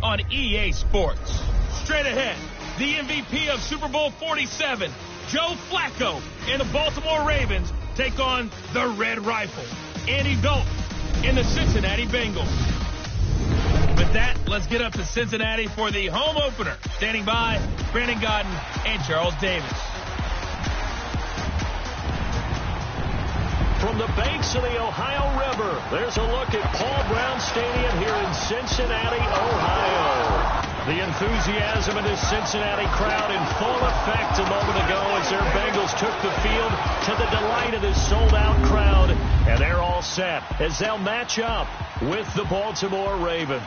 on EA Sports. Straight ahead, the MVP of Super Bowl 47, Joe Flacco, and the Baltimore Ravens take on the Red Rifle, Andy Dalton, and the Cincinnati Bengals. With that, let's get up to Cincinnati for the home opener. Standing by, Brandon Godden and Charles Davis. From the banks of the Ohio River, there's a look at Paul Brown Stadium here in Cincinnati, Ohio. The enthusiasm in this Cincinnati crowd in full effect a moment ago as their Bengals took the field to the delight of this sold-out crowd. And they're all set as they'll match up with the Baltimore Ravens.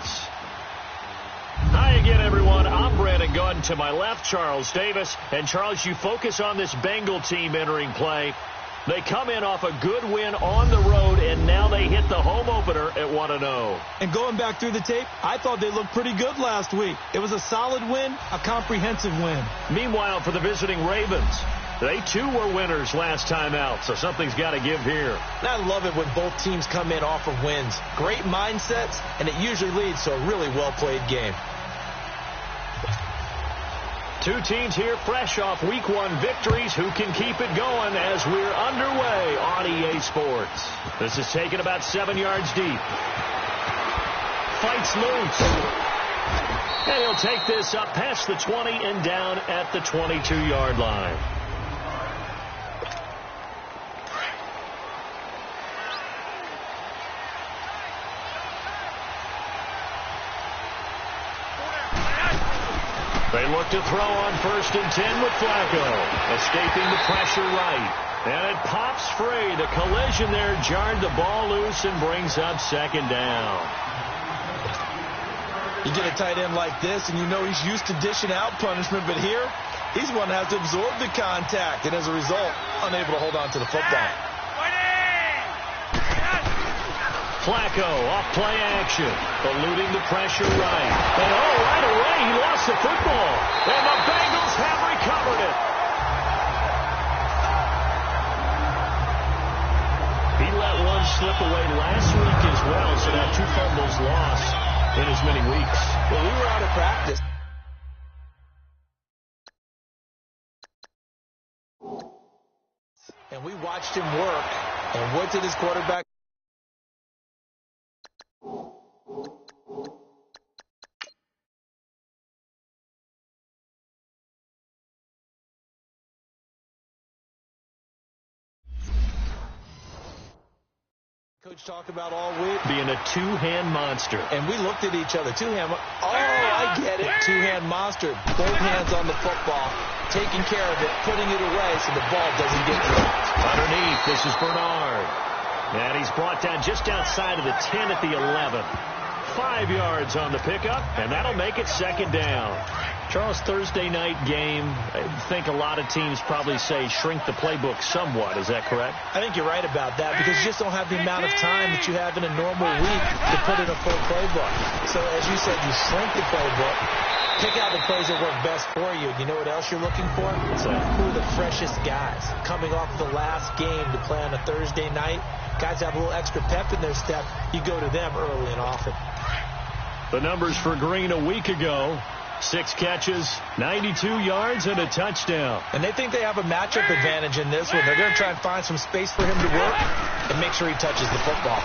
Hi again, everyone. I'm Brandon Godden. To my left, Charles Davis. And, Charles, you focus on this Bengal team entering play. They come in off a good win on the road, and now they hit the home opener at 1-0. And going back through the tape, I thought they looked pretty good last week. It was a solid win, a comprehensive win. Meanwhile, for the visiting Ravens, they too were winners last time out, so something's got to give here. And I love it when both teams come in off of wins. Great mindsets, and it usually leads to a really well-played game. Two teams here fresh off Week 1 victories. Who can keep it going as we're underway on EA Sports? This is taken about 7 yards deep. Fights loose. And he'll take this up past the 20 and down at the 22-yard line. They look to throw on 1st and 10 with Flacco. Escaping the pressure right. And it pops free. The collision there jarred the ball loose and brings up 2nd down. You get a tight end like this, and you know he's used to dishing out punishment, but here, he's one that has to absorb the contact, and as a result, unable to hold on to the football. Flacco off play action, eluding the pressure right. And right away he lost the football. And the Bengals have recovered it. He let one slip away last week as well, so now 2 fumbles lost in as many weeks. Well, we were out of practice. And we watched him work, and what did his quarterback? Coach talked about all week. Being a two-hand monster. And we looked at each other. Two-hand. Oh, I get it. Two-hand monster. Both hands on the football. Taking care of it. Putting it away so the ball doesn't get dropped. Underneath, this is Bernard. And he's brought down just outside of the 10 at the 11. 5 yards on the pickup, and that'll make it 2nd down. Charles, Thursday night game, I think a lot of teams probably say shrink the playbook somewhat. Is that correct? I think you're right about that because you just don't have the amount of time that you have in a normal week to put in a full playbook. So, as you said, you shrink the playbook, pick out the plays that work best for you. And you know what else you're looking for? So who are the freshest guys coming off the last game to play on a Thursday night? Guys have a little extra pep in their step. You go to them early and often. The numbers for Green a week ago. 6 catches, 92 yards, and a touchdown. And they think they have a matchup advantage in this one. They're going to try and find some space for him to work and make sure he touches the football.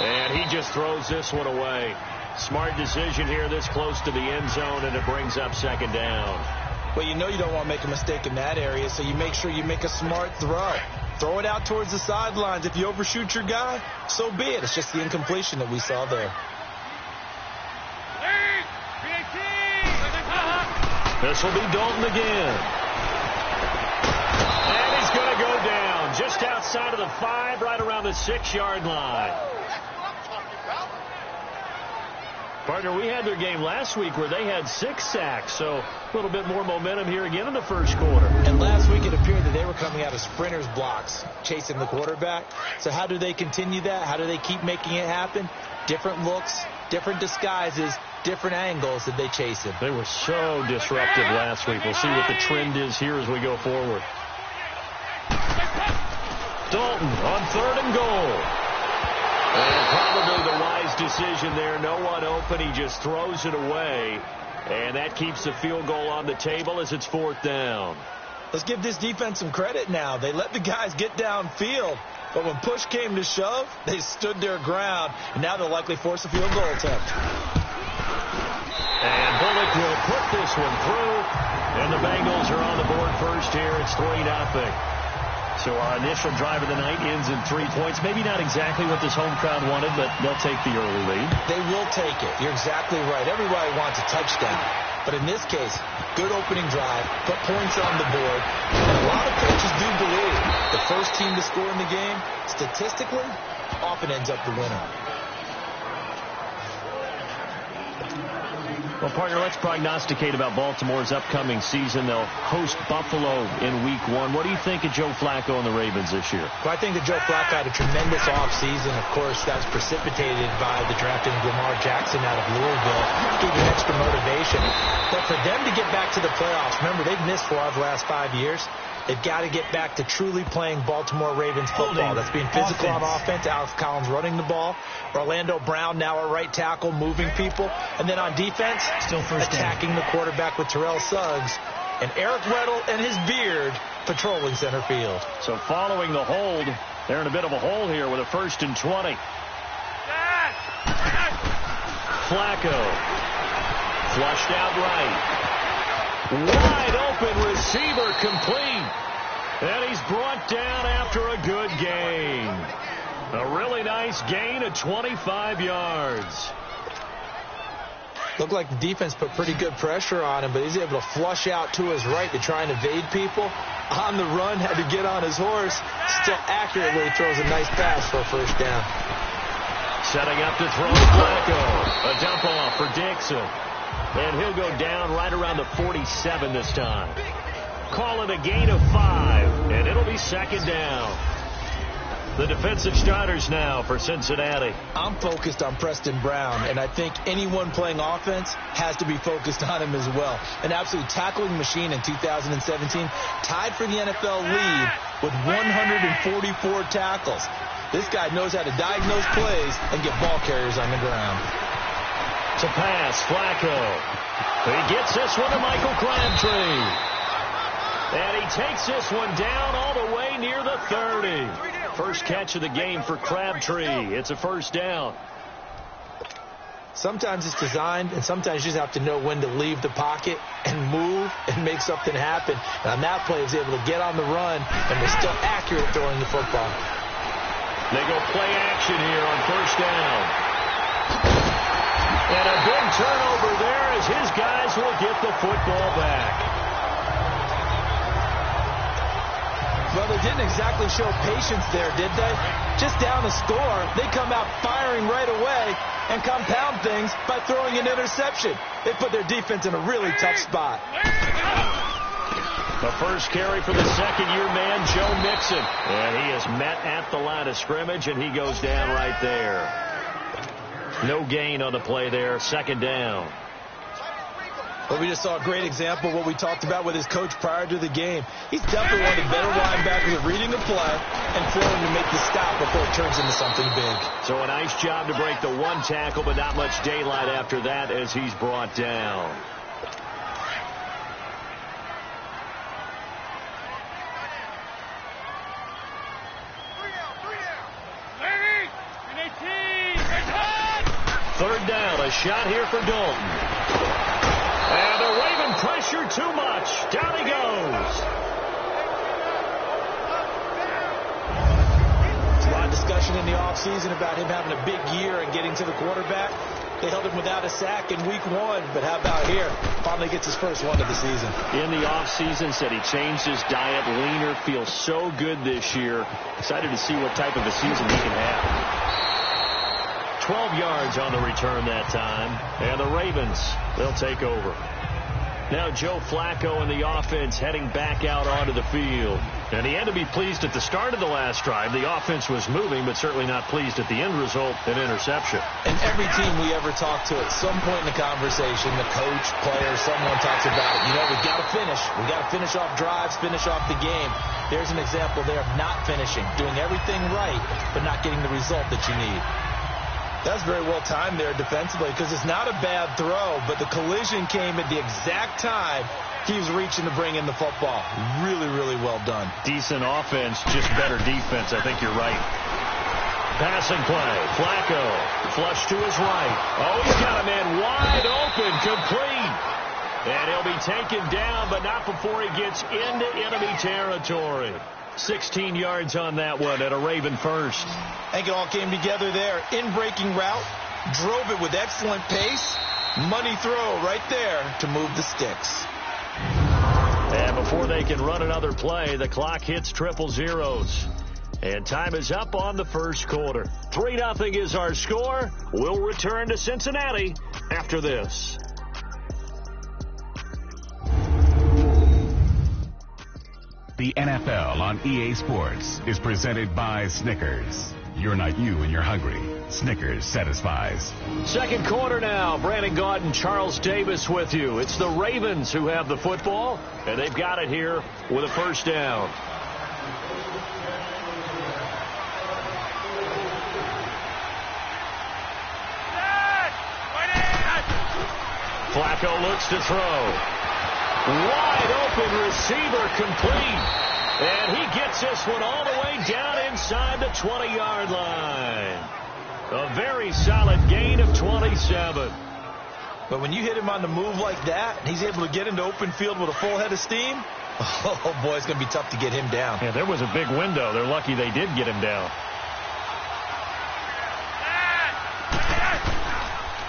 And he just throws this one away. Smart decision here this close to the end zone, and it brings up 2nd down. Well, you know you don't want to make a mistake in that area, so you make sure you make a smart throw. Throw it out towards the sidelines. If you overshoot your guy, so be it. It's just the incompletion that we saw there. This will be Dalton again. And he's going to go down just outside of the 5, right around the 6-yard line. Partner, we had their game last week where they had 6 sacks, so a little bit more momentum here again in the first quarter. And last week it appeared that they were coming out of sprinters blocks, chasing the quarterback. So how do they continue that? How do they keep making it happen? Different looks, different disguises, different angles that they chase him. They were so disruptive last week. We'll see what the trend is here as we go forward. Dalton on 3rd and goal. And probably the wise decision there. No one open. He just throws it away. And that keeps the field goal on the table as it's 4th down. Let's give this defense some credit now. They let the guys get downfield, but when push came to shove, they stood their ground, and now they'll likely force a field goal attempt. And Bullock will put this one through, and the Bengals are on the board first here. It's 3-0. So our initial drive of the night ends in 3 points. Maybe not exactly what this home crowd wanted, but they'll take the early lead. They will take it. You're exactly right. Everybody wants a touchdown. But in this case, good opening drive, put points on the board. And a lot of coaches do believe the first team to score in the game, statistically, often ends up the winner. Well, partner, let's prognosticate about Baltimore's upcoming season. They'll host Buffalo in Week 1. What do you think of Joe Flacco and the Ravens this year? Well, I think that Joe Flacco had a tremendous offseason. Of course, that's precipitated by the drafting of Lamar Jackson out of Louisville. Gave him extra motivation. But for them to get back to the playoffs, remember, they've missed 4 of the last 5 years. They've got to get back to truly playing Baltimore Ravens football. That's being physical on offense. Alex Collins running the ball. Orlando Brown now a right tackle, moving people. And then on defense, still first attacking the quarterback with Terrell Suggs. And Eric Weddle and his beard patrolling center field. So following the hold, they're in a bit of a hole here with a 1st and 20. Flacco. Flushed out right. Wide open receiver complete. And he's brought down after a good gain. A really nice gain of 25 yards. Looked like the defense put pretty good pressure on him, but he's able to flush out to his right to try and evade people. On the run, had to get on his horse. Still accurately throws a nice pass for a 1st down. Setting up to throw Flacco. A dump off for Dixon. And he'll go down right around the 47 this time. Call it a gain of 5, and it'll be 2nd down. The defensive starters now for Cincinnati. I'm focused on Preston Brown, and I think anyone playing offense has to be focused on him as well. An absolute tackling machine in 2017, tied for the NFL lead with 144 tackles. This guy knows how to diagnose plays and get ball carriers on the ground. To pass, Flacco. He gets this one to Michael Crabtree. And he takes this one down all the way near the 30. First catch of the game for Crabtree. It's a 1st down. Sometimes it's designed, and sometimes you just have to know when to leave the pocket and move and make something happen. And on that play, he was able to get on the run, and was still accurate throwing the football. They go play action here on 1st down. And a big turnover there as his guys will get the football back. Well, they didn't exactly show patience there, did they? Just down a score, they come out firing right away and compound things by throwing an interception. They put their defense in a really tough spot. The first carry for the second-year man, Joe Mixon. And he is met at the line of scrimmage, and he goes down right there. No gain on the play there. 2nd down. Well, we just saw a great example of what we talked about with his coach prior to the game. He's definitely one of the better linebackers at reading the play and throwing to make the stop before it turns into something big. So a nice job to break the 1 tackle, but not much daylight after that as he's brought down. Third down, a shot here for Dalton. And the Raven pressure too much. Down he goes. There's a lot of discussion in the offseason about him having a big year and getting to the quarterback. They held him without a sack in Week 1, but how about here? Finally gets his first one of the season. In the offseason, said he changed his diet, leaner, feels so good this year. Excited to see what type of a season he can have. 12 yards on the return that time. And the Ravens, they'll take over. Now Joe Flacco and the offense heading back out onto the field. And he had to be pleased at the start of the last drive. The offense was moving, but certainly not pleased at the end result, an interception. And every team we ever talk to, at some point in the conversation, the coach, player, someone talks about, we've got to finish. We've got to finish off drives, finish off the game. There's an example there of not finishing, doing everything right, but not getting the result that you need. That's very well timed there defensively because it's not a bad throw, but the collision came at the exact time he was reaching to bring in the football. Really, really well done. Decent offense, just better defense. I think you're right. Passing play. Flacco. Flush to his right. Oh, he's got a man wide open. Complete. And he'll be taken down, but not before he gets into enemy territory. 16 yards on that one at a Raven first. I think it all came together there. In-breaking route. Drove it with excellent pace. Money throw right there to move the sticks. And before they can run another play, the clock hits triple zeros. And time is up on the first quarter. 3-0 is our score. We'll return to Cincinnati after this. The NFL on EA Sports is presented by Snickers. You're not you when you're hungry. Snickers satisfies. Second quarter now. Brandon Gaudin, Charles Davis with you. It's the Ravens who have the football, and they've got it here with a first down. Flacco looks to throw. Wide open receiver complete. And he gets this one all the way down inside the 20-yard line. A very solid gain of 27. But when you hit him on the move like that, and he's able to get into open field with a full head of steam, oh boy, it's going to be tough to get him down. Yeah, there was a big window. They're lucky they did get him down.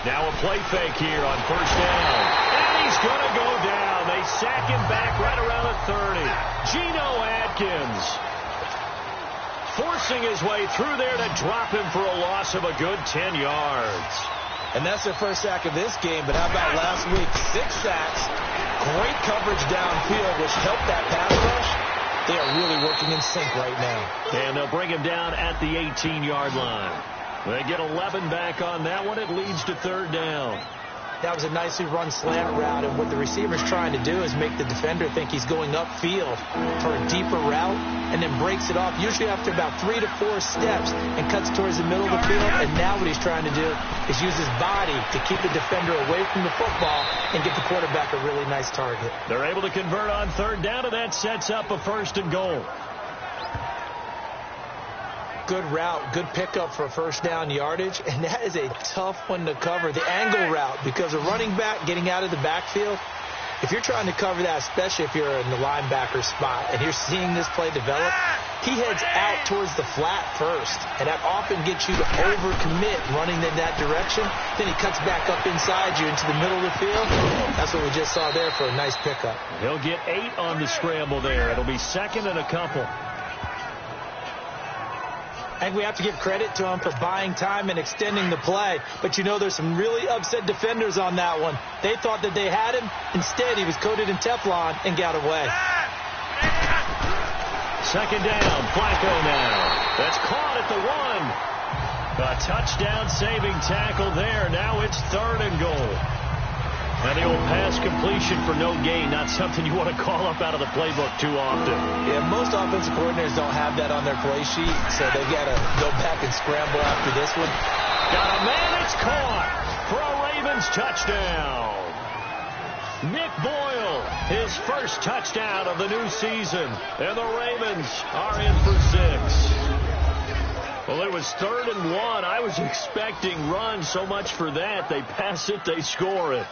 Now a play fake here on first down. And he's going to go down. They sack him back right around the 30. Geno Atkins forcing his way through there to drop him for a loss of a good 10 yards. And that's their first sack of this game, but how about last week? 6 sacks, great coverage downfield, which helped that pass rush. They are really working in sync right now. And they'll bring him down at the 18-yard line. They get 11 back on that one. It leads to third down. That was a nicely run slant route, and what the receiver's trying to do is make the defender think he's going upfield for a deeper route and then breaks it off, usually after about 3 to 4 steps, and cuts towards the middle of the field. And now what he's trying to do is use his body to keep the defender away from the football and get the quarterback a really nice target. They're able to convert on third down, and that sets up a first and goal. Good route, good pickup for first down yardage, and that is a tough one to cover. The angle route, because a running back getting out of the backfield, if you're trying to cover that, especially if you're in the linebacker spot and you're seeing this play develop, he heads out towards the flat first, and that often gets you to overcommit running in that direction. Then he cuts back up inside you into the middle of the field. That's what we just saw there for a nice pickup. He'll get 8 on the scramble there. It'll be second and a couple. I think we have to give credit to him for buying time and extending the play. But, you know, there's some really upset defenders on that one. They thought that they had him. Instead, he was coated in Teflon and got away. Second down, Flacco now. That's caught at the 1. A touchdown-saving tackle there. Now it's third and goal. And the old pass completion for no gain, not something you want to call up out of the playbook too often. Yeah, most offensive coordinators don't have that on their play sheet, so they've got to go back and scramble after this one. Got a man, it's caught for a Ravens touchdown. Nick Boyle, his first touchdown of the new season, and the Ravens are in for 6. Well, it was third and 1. I was expecting runs, so much for that. They pass it, they score it.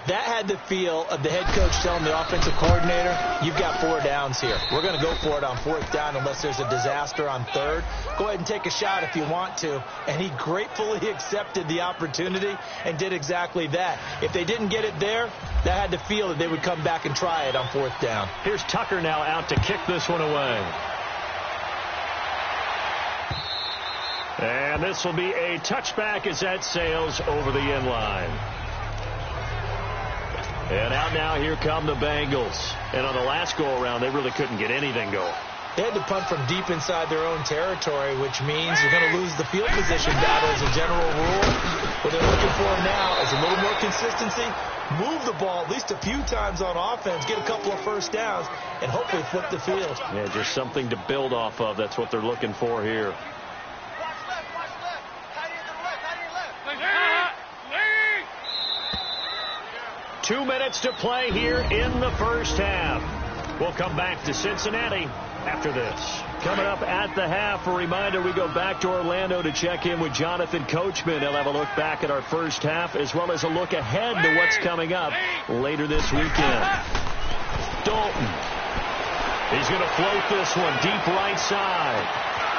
That had the feel of the head coach telling the offensive coordinator, you've got 4 downs here. We're going to go for it on 4th down unless there's a disaster on 3rd. Go ahead and take a shot if you want to. And he gratefully accepted the opportunity and did exactly that. If they didn't get it there, that had the feel that they would come back and try it on 4th down. Here's Tucker now out to kick this one away. And this will be a touchback as that sails over the end line. And out now, here come the Bengals. And on the last go-around, they really couldn't get anything going. They had to punt from deep inside their own territory, which means you're going to lose the field position battle as a general rule. What they're looking for now is a little more consistency, move the ball at least a few times on offense, get a couple of first downs, and hopefully flip the field. Yeah, just something to build off of. That's what they're looking for here. 2 minutes to play here in the first half. We'll come back to Cincinnati after this. Coming up at the half, a reminder, we go back to Orlando to check in with Jonathan Coachman. He'll have a look back at our first half as well as a look ahead to what's coming up later this weekend. Dalton. He's going to float this one deep right side.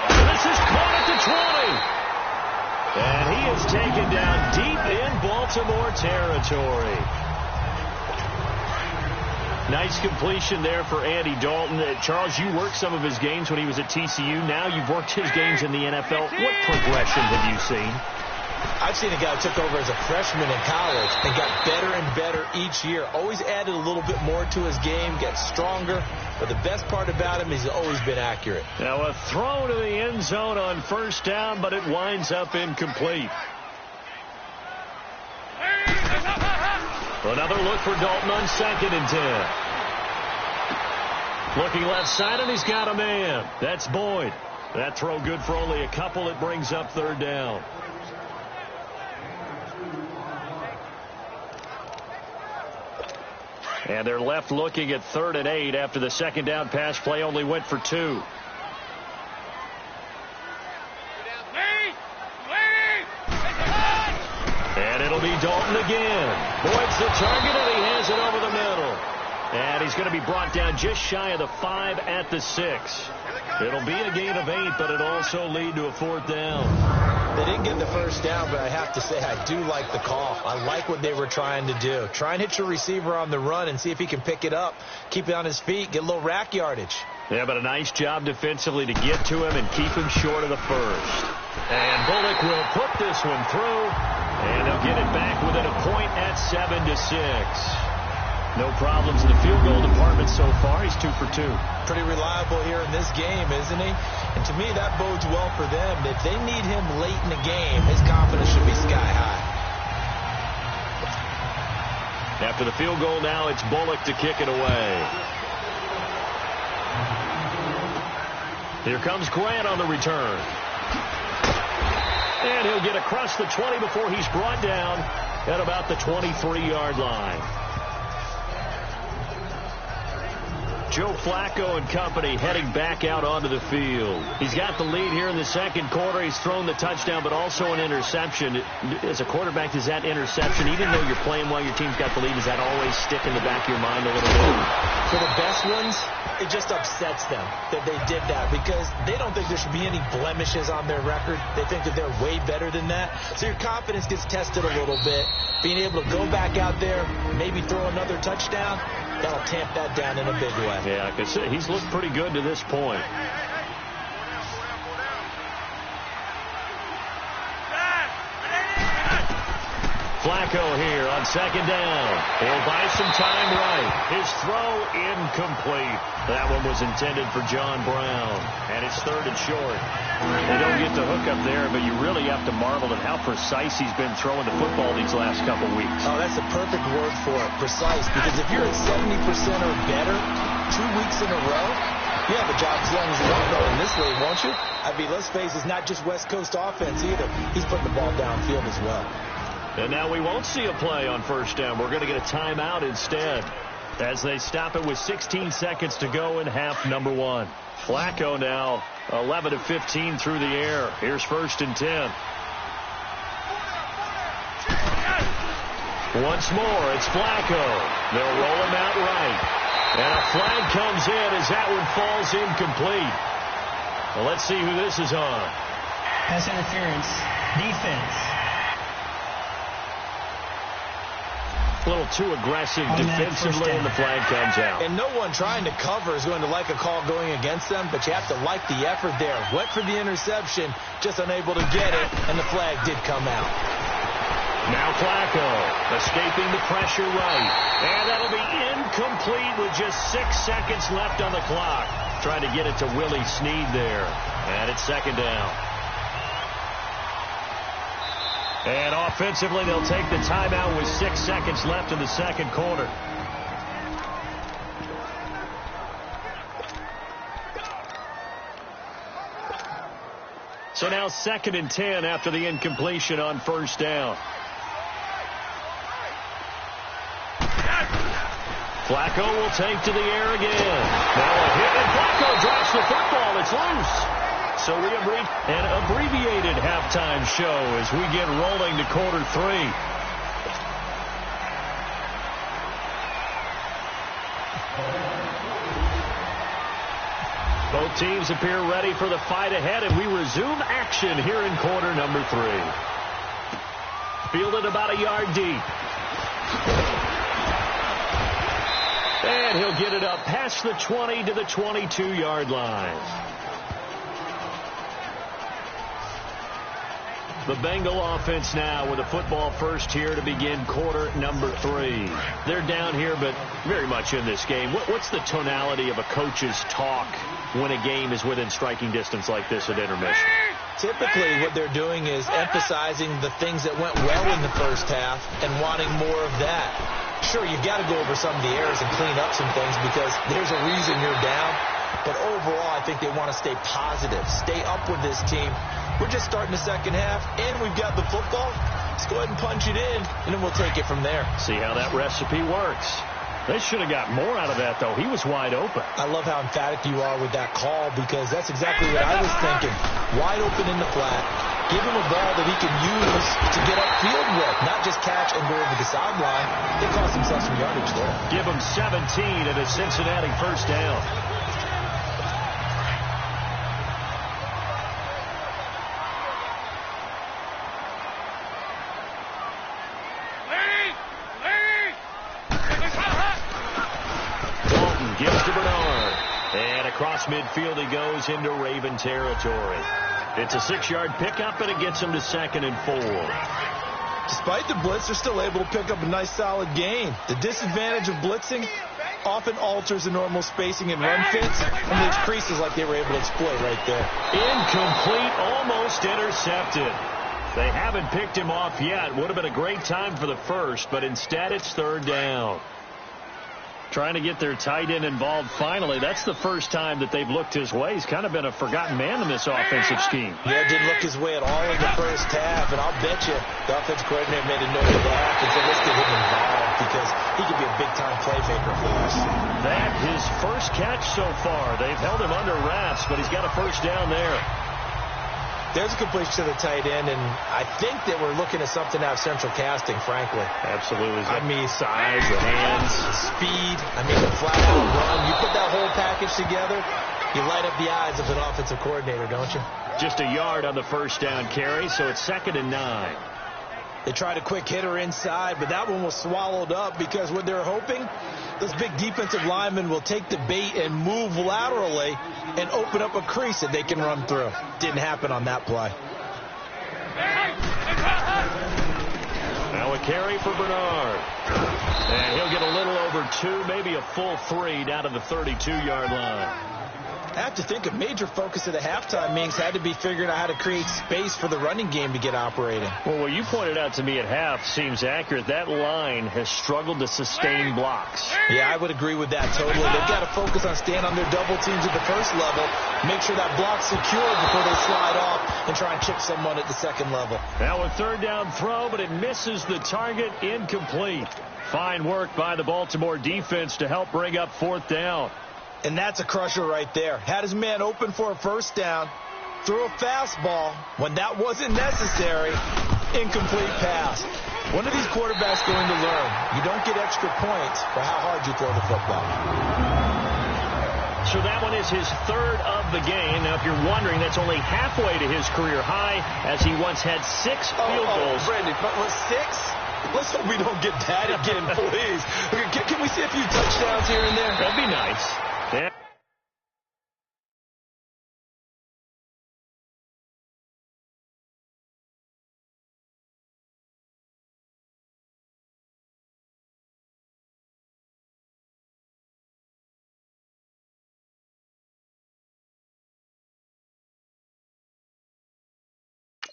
This is caught at the 20. And he is taken down deep in Baltimore territory. Nice completion there for Andy Dalton. Charles, you worked some of his games when he was at TCU. Now you've worked his games in the NFL. What progression have you seen? I've seen a guy who took over as a freshman in college and got better and better each year. Always added a little bit more to his game, gets stronger. But the best part about him is he's always been accurate. Now a throw to the end zone on first down, but it winds up incomplete. Another look for Dalton on 2nd and 10. Looking left side, and he's got a man. That's Boyd. That throw good for only a couple. It brings up 3rd down. And they're left looking at 3rd and 8 after the 2nd down pass play only went for 2. And it'll be Dalton again. Boyd's the target, and he has it over the middle. And he's going to be brought down just shy of the 5 at the 6. It'll be a gain of 8, but it'll also lead to a 4th down. They didn't get the first down, but I have to say I do like the call. I like what they were trying to do. Try and hit your receiver on the run and see if he can pick it up, keep it on his feet, get a little rack yardage. Yeah, but a nice job defensively to get to him and keep him short of the first. And Bullock will put this one through, and they'll get it back within a point at 7-6. No problems in the field goal department so far. He's 2 for 2. Pretty reliable here in this game, isn't he? And to me, that bodes well for them. If they need him late in the game, his confidence should be sky high. After the field goal now, it's Bullock to kick it away. Here comes Grant on the return. And he'll get across the 20 before he's brought down at about the 23-yard line. Joe Flacco and company heading back out onto the field. He's got the lead here in the 2nd quarter. He's thrown the touchdown, but also an interception. As a quarterback, does that interception, even though you're playing while your team's got the lead, does that always stick in the back of your mind a little bit? For the best ones, it just upsets them that they did that because they don't think there should be any blemishes on their record. They think that they're way better than that. So your confidence gets tested a little bit. Being able to go back out there, maybe throw another touchdown, that'll tamp that down in a big way. Yeah, because he's looked pretty good to this point. Flacco here on 2nd down. He'll buy some time right. His throw incomplete. That one was intended for John Brown. And it's 3rd and short. They don't get the hook up there, but you really have to marvel at how precise he's been throwing the football these last couple weeks. Oh, that's a perfect word for it, precise. Because if you're at 70% or better 2 weeks in a row, you have a job as long as you want to in this league, won't you? I mean, let's face it, it's not just West Coast offense either. He's putting the ball downfield as well. And now we won't see a play on 1st down. We're going to get a timeout instead as they stop it with 16 seconds to go in half number 1. Flacco now 11 of 15 through the air. Here's 1st and 10. Once more, it's Flacco. They'll roll him out right. And a flag comes in as that one falls incomplete. Well, let's see who this is on. Pass interference. Defense. A little too aggressive defensively, and the flag comes out. And no one trying to cover is going to like a call going against them, but you have to like the effort there. Went for the interception, just unable to get it, and the flag did come out. Now Flacco escaping the pressure right. And that'll be incomplete with just 6 seconds left on the clock. Trying to get it to Willie Snead there. And it's 2nd down. And offensively, they'll take the timeout with 6 seconds left in the 2nd quarter. So now 2nd and 10 after the incompletion on 1st down. Flacco will take to the air again. Now a hit, and Flacco drops the football. It's loose. So we have reached an abbreviated halftime show as we get rolling to quarter 3. Both teams appear ready for the fight ahead, and we resume action here in quarter number 3. Fielded about a yard deep. And he'll get it up past the 20 to the 22-yard line. The Bengal offense now with a football first here to begin quarter number 3. They're down here, but very much in this game. What's the tonality of a coach's talk when a game is within striking distance like this at intermission? Typically, what they're doing is emphasizing the things that went well in the first half and wanting more of that. Sure, you've got to go over some of the errors and clean up some things because there's a reason you're down. But overall, I think they want to stay positive, stay up with this team. We're just starting the second half, and we've got the football. Let's go ahead and punch it in, and then we'll take it from there. See how that recipe works. They should have got more out of that, though. He was wide open. I love how emphatic you are with that call because that's exactly what I was thinking. Wide open in the flat. Give him a ball that he can use to get upfield with, not just catch and go over the sideline. They cost themselves some yardage there. Give him 17 at a Cincinnati first down. Dalton gives to Bernard. And across midfield he goes into Raven territory. It's a 6-yard pickup, and it gets him to 2nd and 4. Despite the blitz, they're still able to pick up a nice, solid gain. The disadvantage of blitzing often alters the normal spacing and run fits, and leaves creases like they were able to exploit right there. Incomplete, almost intercepted. They haven't picked him off yet. Would have been a great time for the first, but instead it's 3rd down. Trying to get their tight end involved finally. That's the first time that they've looked his way. He's kind of been a forgotten man in this offensive scheme. Yeah, didn't look his way at all in the first half, and I'll bet you the offensive coordinator made a note of that and said, let's get him involved because he could be a big-time playmaker for us. That his first catch so far. They've held him under wraps, but he's got a first down there. There's a completion to the tight end, and I think that we're looking at something out of central casting, frankly. Absolutely. I mean, size, the hands, speed. I mean, the flat-out run. You put that whole package together, you light up the eyes of an offensive coordinator, don't you? Just a yard on the first down carry, so it's 2nd and 9. They tried a quick hitter inside, but that one was swallowed up because what they're hoping, those big defensive linemen will take the bait and move laterally and open up a crease that they can run through. Didn't happen on that play. Now a carry for Bernard. And he'll get a little over 2, maybe a full 3 down to the 32-yard line. I have to think a major focus of the halftime meetings had to be figuring out how to create space for the running game to get operating. Well, what you pointed out to me at half seems accurate. That line has struggled to sustain blocks. Yeah, I would agree with that totally. They've got to focus on staying on their double teams at the first level, make sure that block's secure before they slide off and try and chip someone at the second level. Now a 3rd down throw, but it misses the target, incomplete. Fine work by the Baltimore defense to help bring up 4th down. And that's a crusher right there. Had his man open for a first down, threw a fastball when that wasn't necessary, incomplete pass. When are these quarterbacks going to learn? You don't get extra points for how hard you throw the football. So that one is his 3rd of the game. Now, if you're wondering, that's only halfway to his career high as he once had 6 field goals. Brandon, but was 6? Let's hope we don't get that again, please. Can we see a few touchdowns here and there? That'd be nice. Yeah.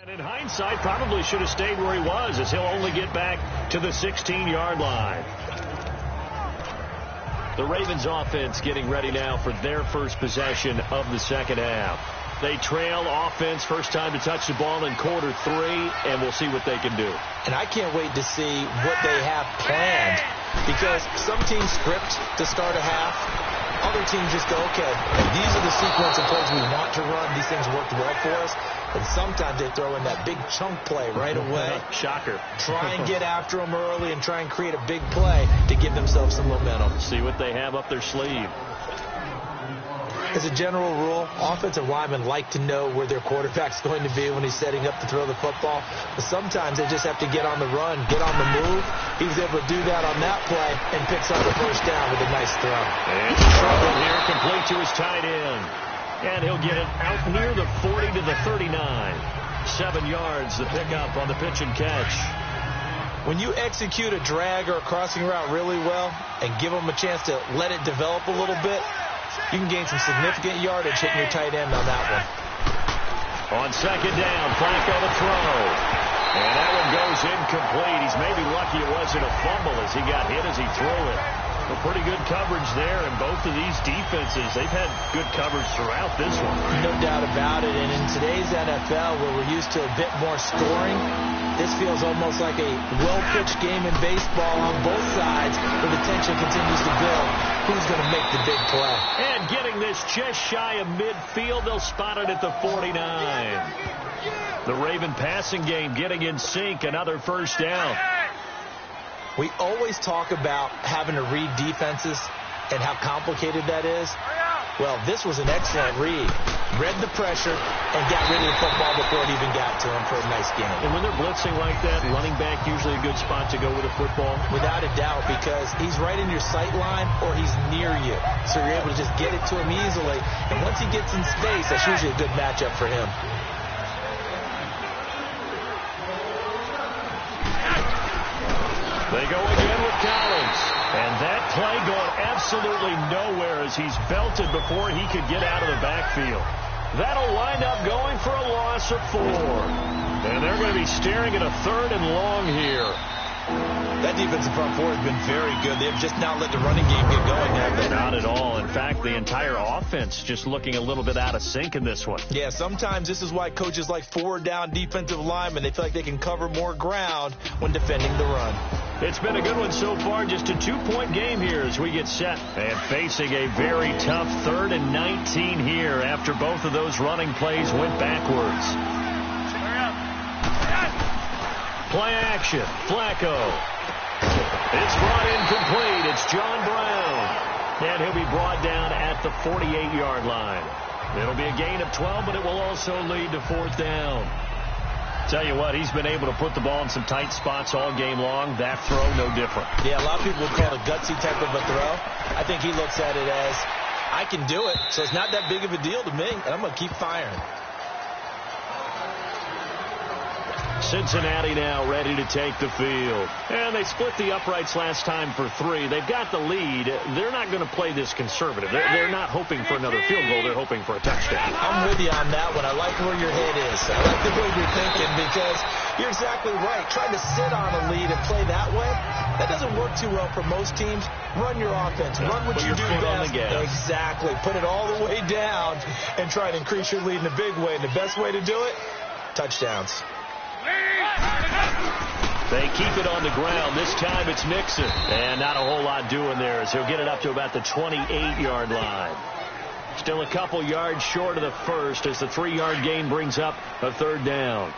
And in hindsight, probably should have stayed where he was, as he'll only get back to the 16-yard line. The Ravens offense getting ready now for their first possession of the second half. They trail offense, first time to touch the ball in quarter 3, and we'll see what they can do. And I can't wait to see what they have planned, because some teams script to start a half. Other teams just go, okay, these are the sequence of plays we want to run. These things worked well for us. And sometimes they throw in that big chunk play right away. Shocker. Try and get after them early and try and create a big play to give themselves some momentum. See what they have up their sleeve. As a general rule, offensive linemen like to know where their quarterback's going to be when he's setting up to throw the football. But sometimes they just have to get on the run, get on the move. He was able to do that on that play and picks up the first down with a nice throw. And trouble here, complete to his tight end. And he'll get it out near the 40 to the 39. 7 yards, the pickup on the pitch and catch. When you execute a drag or a crossing route really well and give them a chance to let it develop a little bit, you can gain some significant yardage hitting your tight end on that one. On second down, Flacco to throw. And that one goes incomplete. He's maybe lucky it wasn't a fumble as he got hit as he threw it. But pretty good coverage there, and both of these defenses, they've had good coverage throughout this one. No doubt about it, and in today's NFL, where we're used to a bit more scoring, this feels almost like a well-pitched game in baseball on both sides, where the tension continues to build. Who's going to make the big play? And getting this just shy of midfield, they'll spot it at the 49. The Raven passing game getting in sync, another first down. We always talk about having to read defenses and how complicated that is. Well, this was an excellent read. Read the pressure and got rid of the football before it even got to him for a nice game. And when they're blitzing like that, running back usually a good spot to go with a football? Without a doubt, because he's right in your sight line or he's near you. So you're able to just get it to him easily. And once he gets in space, that's usually a good matchup for him. They go again with Collins. And that play going absolutely nowhere as he's belted before he could get out of the backfield. That'll wind up going for a loss of 4. And they're going to be staring at a 3rd and long here. That defensive front 4 has been very good. They've just not let the running game get going, have they? Not at all. In fact, the entire offense just looking a little bit out of sync in this one. Yeah, sometimes this is why coaches like forward-down defensive linemen, they feel like they can cover more ground when defending the run. It's been a good one so far. Just a 2-point game here as we get set. And facing a very tough 3rd and 19 here after both of those running plays went backwards. Play action. Flacco. It's brought in complete. It's John Brown. And he'll be brought down at the 48-yard line. It'll be a gain of 12, but it will also lead to 4th down. Tell you what, he's been able to put the ball in some tight spots all game long. That throw, no different. Yeah, a lot of people would call it a gutsy type of a throw. I think he looks at it as, I can do it, so it's not that big of a deal to me, and I'm going to keep firing. Cincinnati now ready to take the field. And they split the uprights last time for 3. They've got the lead. They're not going to play this conservative. They're not hoping for another field goal. They're hoping for a touchdown. I'm with you on that one. I like where your head is. I like the way you're thinking because you're exactly right. Trying to sit on a lead and play that way, that doesn't work too well for most teams. Run your offense. Run what you do best. Exactly. Put it all the way down and try to increase your lead in a big way. And the best way to do it, touchdowns. They keep it on the ground. This time it's Nixon. And not a whole lot doing there as he'll get it up to about the 28-yard line. Still a couple yards short of the first as the 3-yard gain brings up a 3rd down.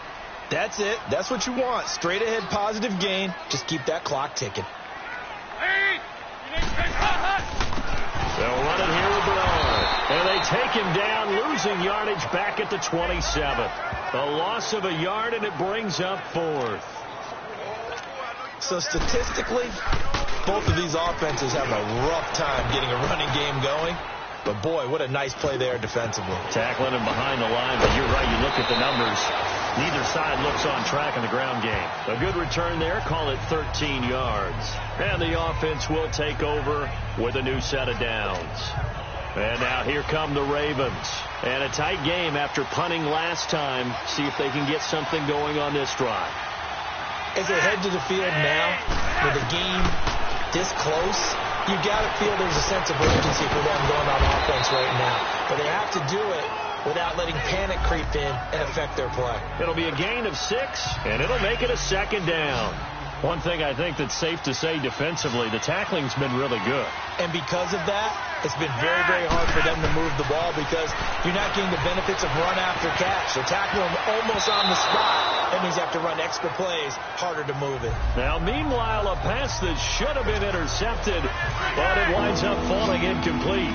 That's it. That's what you want. Straight ahead positive gain. Just keep that clock ticking. They'll run it here with Brown. And they take him down, losing yardage back at the 27. A loss of a yard, and it brings up 4th. So statistically, both of these offenses have a rough time getting a running game going. But, boy, what a nice play there defensively. Tackling him behind the line, but you're right. You look at the numbers. Neither side looks on track in the ground game. A good return there. Call it 13 yards. And the offense will take over with a new set of downs. And now here come the Ravens. And a tight game after punting last time. See if they can get something going on this drive. As they head to the field now, with the game this close, you got to feel there's a sense of urgency for them going on offense right now. But they have to do it without letting panic creep in and affect their play. It'll be a gain of 6, and it'll make it a 2nd down. One thing I think that's safe to say defensively, the tackling's been really good. And because of that, it's been very, very hard for them to move the ball because you're not getting the benefits of run after catch. They're tackling them almost on the spot. That means you have to run extra plays, harder to move it. Now, meanwhile, a pass that should have been intercepted, but it winds up falling incomplete.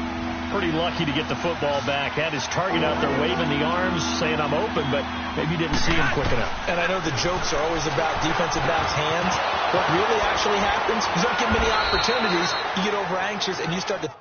Pretty lucky to get the football back. Had his target out there waving the arms, saying I'm open, but maybe didn't see him quick enough. And I know the jokes are always about defensive backs' hands. What really actually happens, you don't get many opportunities. You get over anxious and you start to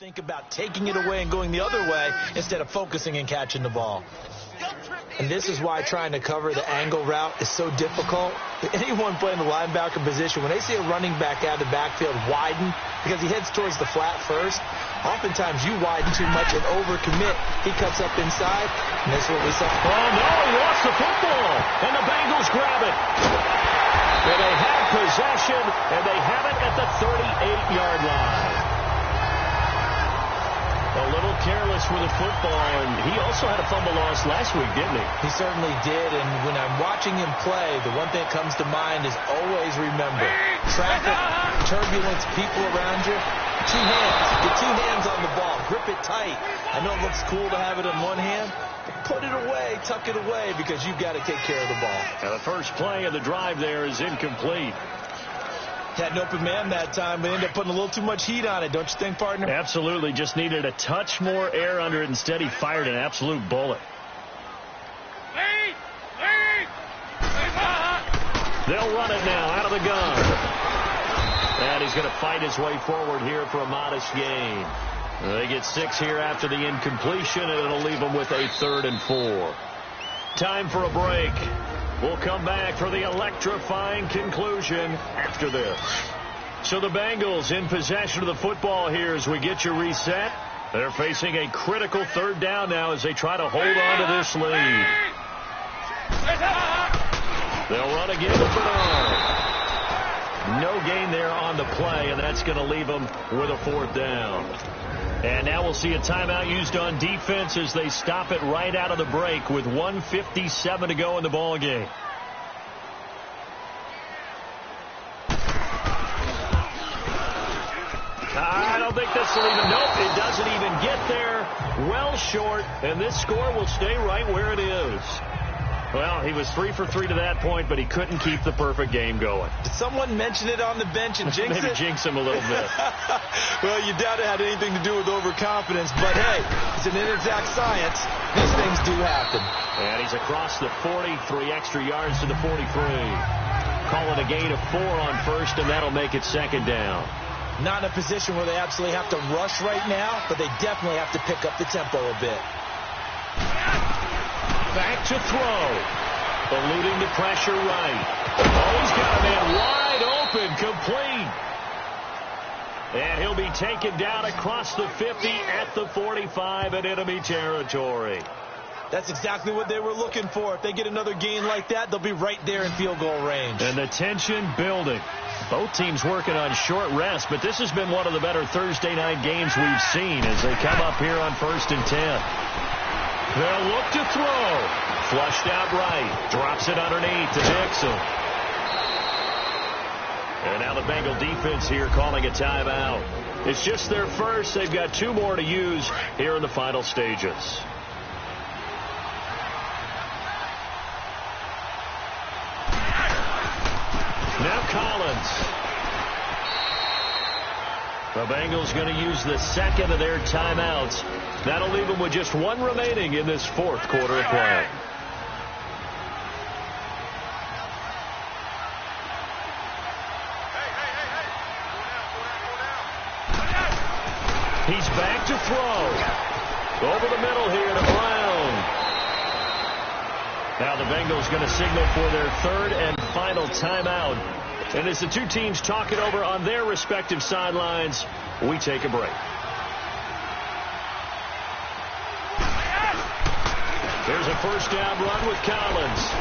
think about taking it away and going the other way instead of focusing and catching the ball. And this is why trying to cover the angle route is so difficult. Anyone playing the linebacker position, when they see a running back out of the backfield widen because he heads towards the flat first, oftentimes you widen too much and overcommit. He cuts up inside, and this is what we saw. Oh, no, he lost the football, and the Bengals grab it. And they have possession, and they have it at the 38-yard line. A little careless with the football, and he also had a fumble loss last week, didn't he? He certainly did, and when I'm watching him play, the one thing that comes to mind is always remember, traffic, turbulence, people around you, two hands. Get two hands on the ball. Grip it tight. I know it looks cool to have it in one hand, but put it away, tuck it away, because you've got to take care of the ball. Now the first play of the drive there is incomplete. Had an open man that time, but ended up putting a little too much heat on it, don't you think, partner? Absolutely. Just needed a touch more air under it. Instead, he fired an absolute bullet. They'll run it now out of the gun. And he's going to fight his way forward here for a modest gain. They get 6 here after the incompletion, and it'll leave them with a 3rd and 4. Time for a break. We'll come back for the electrifying conclusion after this. So the Bengals in possession of the football here as we get you reset. They're facing a critical 3rd down now as they try to hold on to this lead. They'll run again with Bernard. No gain there on the play, and that's going to leave them with a 4th down. And now we'll see a timeout used on defense as they stop it right out of the break with 1:57 to go in the ball game. I don't think this will even, nope, it doesn't even get there. Well short, and this score will stay right where it is. Well, he was 3 for 3 to that point, but he couldn't keep the perfect game going. Did someone mention it on the bench and jinx it? Maybe jinx him a little bit. Well, you doubt it had anything to do with overconfidence, but hey, it's an inexact science. These things do happen. And he's across the 40, 3 extra yards to the 43. Calling a gain of 4 on first, and that'll make it 2nd down. Not in a position where they absolutely have to rush right now, but they definitely have to pick up the tempo a bit. Back to throw. Eluding the pressure right. Oh, he's got a man wide open, complete. And he'll be taken down across the 50 at the 45 in enemy territory. That's exactly what they were looking for. If they get another gain like that, they'll be right there in field goal range. And the tension building. Both teams working on short rest, but this has been one of the better Thursday night games we've seen as they come up here on 1st and 10. They'll look to throw. Flushed out right. Drops it underneath to Dixon. And now the Bengal defense here calling a timeout. It's just their first. They've got 2 more to use here in the final stages. Now Collins. The Bengals going to use the 2nd of their timeouts. That'll leave them with just 1 remaining in this 4th quarter of play. He's back to throw. Over the middle here to Brown. Now the Bengals going to signal for their 3rd and final timeout. And as the 2 teams talk it over on their respective sidelines, we take a break. There's a 1st down run with Collins.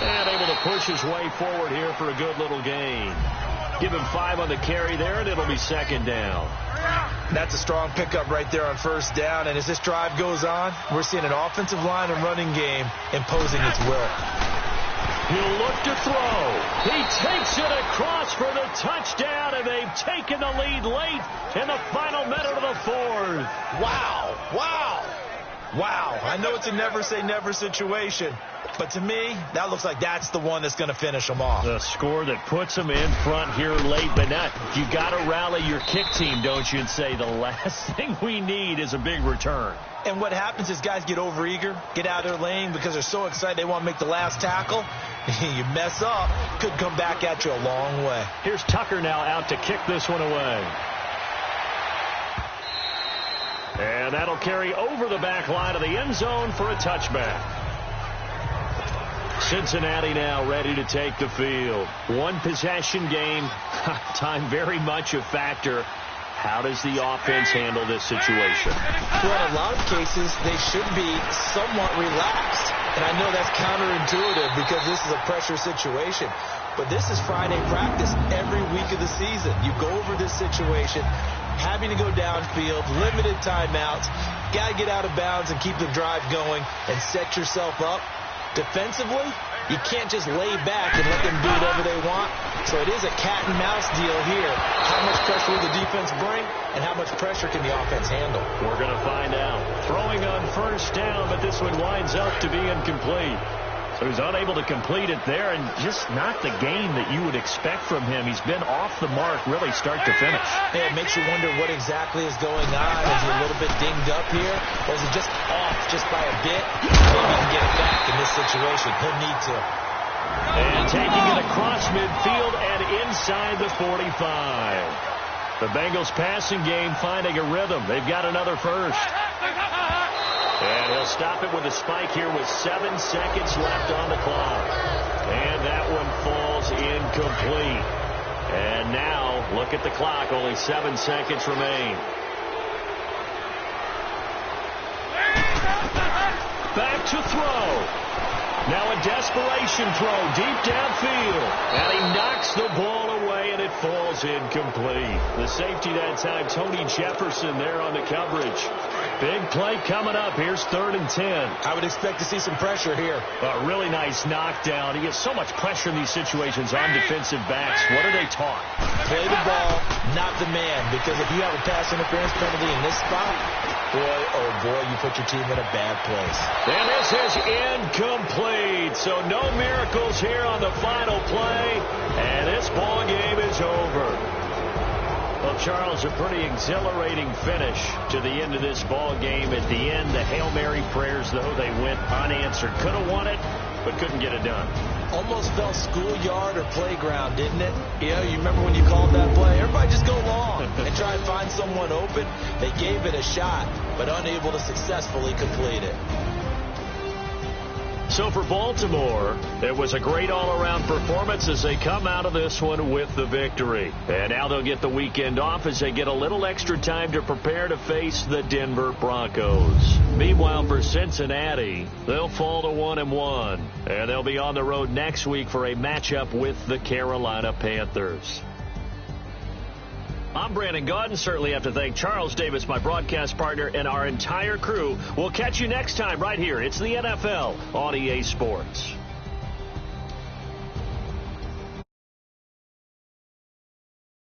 And able to push his way forward here for a good little gain. Give him 5 on the carry there, and it'll be 2nd down. That's a strong pickup right there on 1st down. And as this drive goes on, we're seeing an offensive line and running game imposing its will. He'll look to throw. He takes it across for the touchdown, and they've taken the lead late in the final minute of the 4th. Wow. Wow. Wow. I know it's a never-say-never situation, but to me, that looks like that's the one that's going to finish them off. The score that puts them in front here late, but not. You got to rally your kick team, don't you, and say the last thing we need is a big return. And what happens is guys get overeager, get out of their lane because they're so excited they want to make the last tackle. You mess up, could come back at you a long way. Here's Tucker now out to kick this one away. And that'll carry over the back line of the end zone for a touchback. Cincinnati now ready to take the field. One possession game. Time very much a factor. How does the offense handle this situation? Well, in a lot of cases, they should be somewhat relaxed. And I know that's counterintuitive because this is a pressure situation. But this is Friday practice every week of the season. You go over this situation, having to go downfield, limited timeouts, got to get out of bounds and keep the drive going and set yourself up. Defensively, you can't just lay back and let them do whatever they want. So it is a cat and mouse deal here. How much pressure will the defense bring, and how much pressure can the offense handle? We're going to find out. Throwing on first down, but this one winds up to be incomplete. So he's unable to complete it there, and just not the game that you would expect from him. He's been off the mark really start to finish. Hey, it makes you wonder what exactly is going on. Is he a little bit dinged up here, or is he just off just by a bit? Maybe he can get it back in this situation. He'll need to. And taking it across midfield and inside the 45. The Bengals passing game finding a rhythm. They've got another first. And he'll stop it with a spike here with 7 seconds left on the clock. And that one falls incomplete. And now, look at the clock. Only 7 seconds remain. Back to throw. Now a desperation throw deep downfield. And he knocks the ball away, and it falls incomplete. The safety that time, Tony Jefferson there on the coverage. Big play coming up. Here's 3rd and 10. I would expect to see some pressure here. A really nice knockdown. He gets so much pressure in these situations on defensive backs. What are they taught? Play the ball, not the man. Because if you have a pass interference penalty in this spot, boy, oh boy, you put your team in a bad place. And this is incomplete. So no miracles here on the final play. And this ball game is over. Well, Charles, a pretty exhilarating finish to the end of this ball game. At the end, the Hail Mary prayers, though, they went unanswered. Could have won it, but couldn't get it done. Almost felt schoolyard or playground, didn't it? You know, you remember when you called that play? Everybody just go long and try and find someone open. They gave it a shot, but unable to successfully complete it. So for Baltimore, it was a great all-around performance as they come out of this one with the victory. And now they'll get the weekend off as they get a little extra time to prepare to face the Denver Broncos. Meanwhile, for Cincinnati, they'll fall to 1-1. And they'll be on the road next week for a matchup with the Carolina Panthers. I'm Brandon Gaudin. Certainly have to thank Charles Davis, my broadcast partner, and our entire crew. We'll catch you next time right here. It's the NFL on EA Sports.